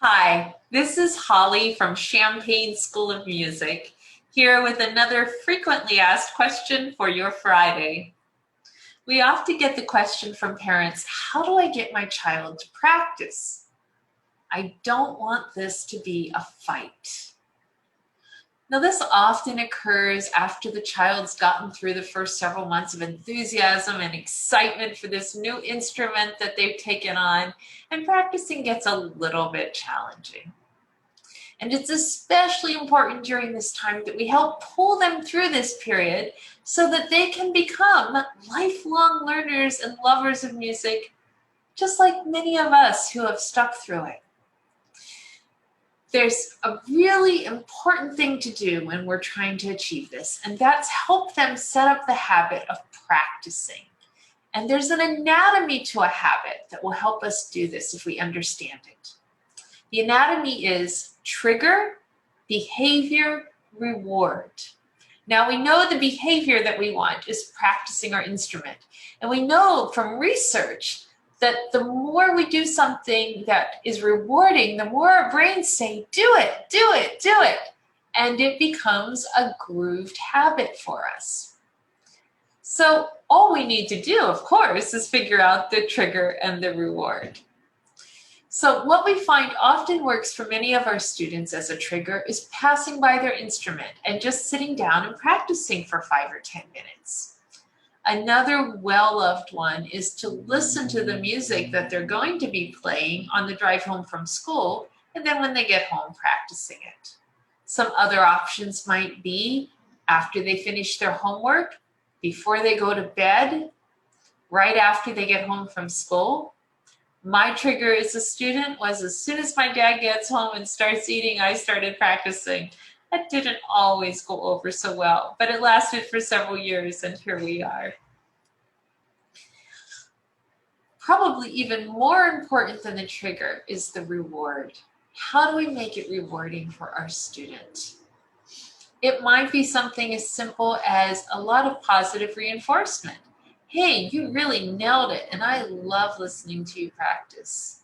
Hi, this is Holly from Champaign School of Music, here with another frequently asked question for your Friday. We often get the question from parents, how do I get my child to practice? I don't want this to be a fight. Now, this often occurs after the child's gotten through the first several months of enthusiasm and excitement for this new instrument that they've taken on, and practicing gets a little bit challenging. And it's especially important during this time that we help pull them through this period so that they can become lifelong learners and lovers of music, just like many of us who have stuck through it. There's a really important thing to do when we're trying to achieve this, and that's help them set up the habit of practicing. And there's an anatomy to a habit that will help us do this if we understand it. The anatomy is trigger, behavior, reward. Now we know the behavior that we want is practicing our instrument. And we know from research that the more we do something that is rewarding, the more our brains say, do it, do it, do it. And it becomes a grooved habit for us. So all we need to do, of course, is figure out the trigger and the reward. So what we find often works for many of our students as a trigger is passing by their instrument and just sitting down and practicing for 5 or 10 minutes. Another well-loved one is to listen to the music that they're going to be playing on the drive home from school, and then when they get home, practicing it. Some other options might be after they finish their homework, before they go to bed, right after they get home from school. My trigger as a student was as soon as my dad gets home and starts eating, I started practicing. That didn't always go over so well, but it lasted for several years, and here we are. Probably even more important than the trigger is the reward. How do we make it rewarding for our student? It might be something as simple as a lot of positive reinforcement. Hey, you really nailed it, and I love listening to you practice.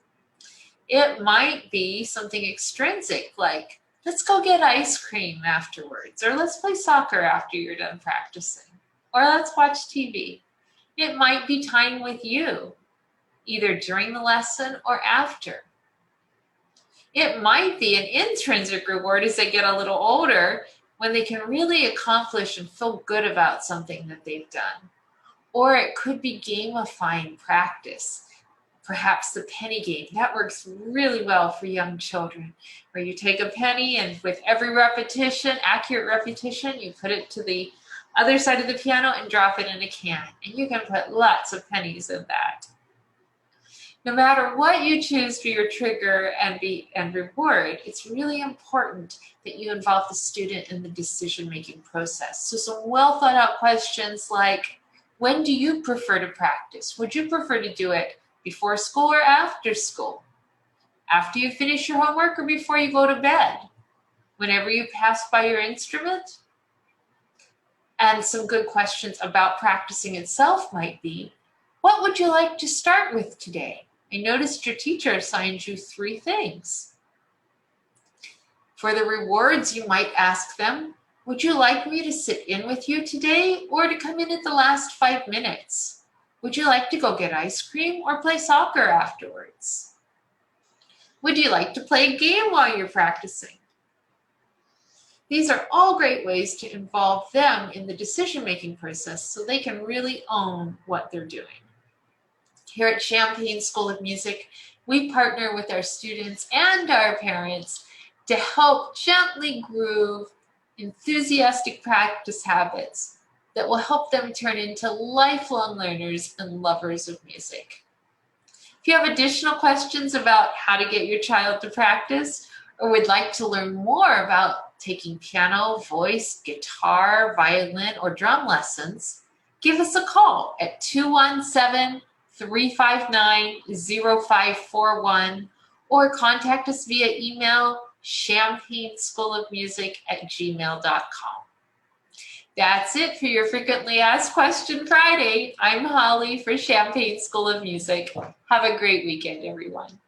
It might be something extrinsic, like, let's go get ice cream afterwards, or let's play soccer after you're done practicing, or let's watch TV. It might be time with you, either during the lesson or after. It might be an intrinsic reward as they get a little older, when they can really accomplish and feel good about something that they've done. Or it could be gamifying practice. Perhaps the penny game. That works really well for young children, where you take a penny and with every repetition, accurate repetition, you put it to the other side of the piano and drop it in a can. And you can put lots of pennies in that. No matter what you choose for your trigger and reward, it's really important that you involve the student in the decision-making process. So some well thought out questions like, when do you prefer to practice? Would you prefer to do it before school or after school? After you finish your homework or before you go to bed? Whenever you pass by your instrument? And some good questions about practicing itself might be, what would you like to start with today? I noticed your teacher assigned you 3 things. For the rewards, you might ask them, would you like me to sit in with you today or to come in at the last 5 minutes? Would you like to go get ice cream or play soccer afterwards? Would you like to play a game while you're practicing? These are all great ways to involve them in the decision-making process so they can really own what they're doing. Here at Champaign School of Music, we partner with our students and our parents to help gently groove enthusiastic practice habits that will help them turn into lifelong learners and lovers of music. If you have additional questions about how to get your child to practice, or would like to learn more about taking piano, voice, guitar, violin, or drum lessons, give us a call at 217-359-0541 or contact us via email champainschoolofmusic@gmail.com. That's it for your Frequently Asked Question Friday. I'm Holly for Champaign School of Music. Have a great weekend, everyone.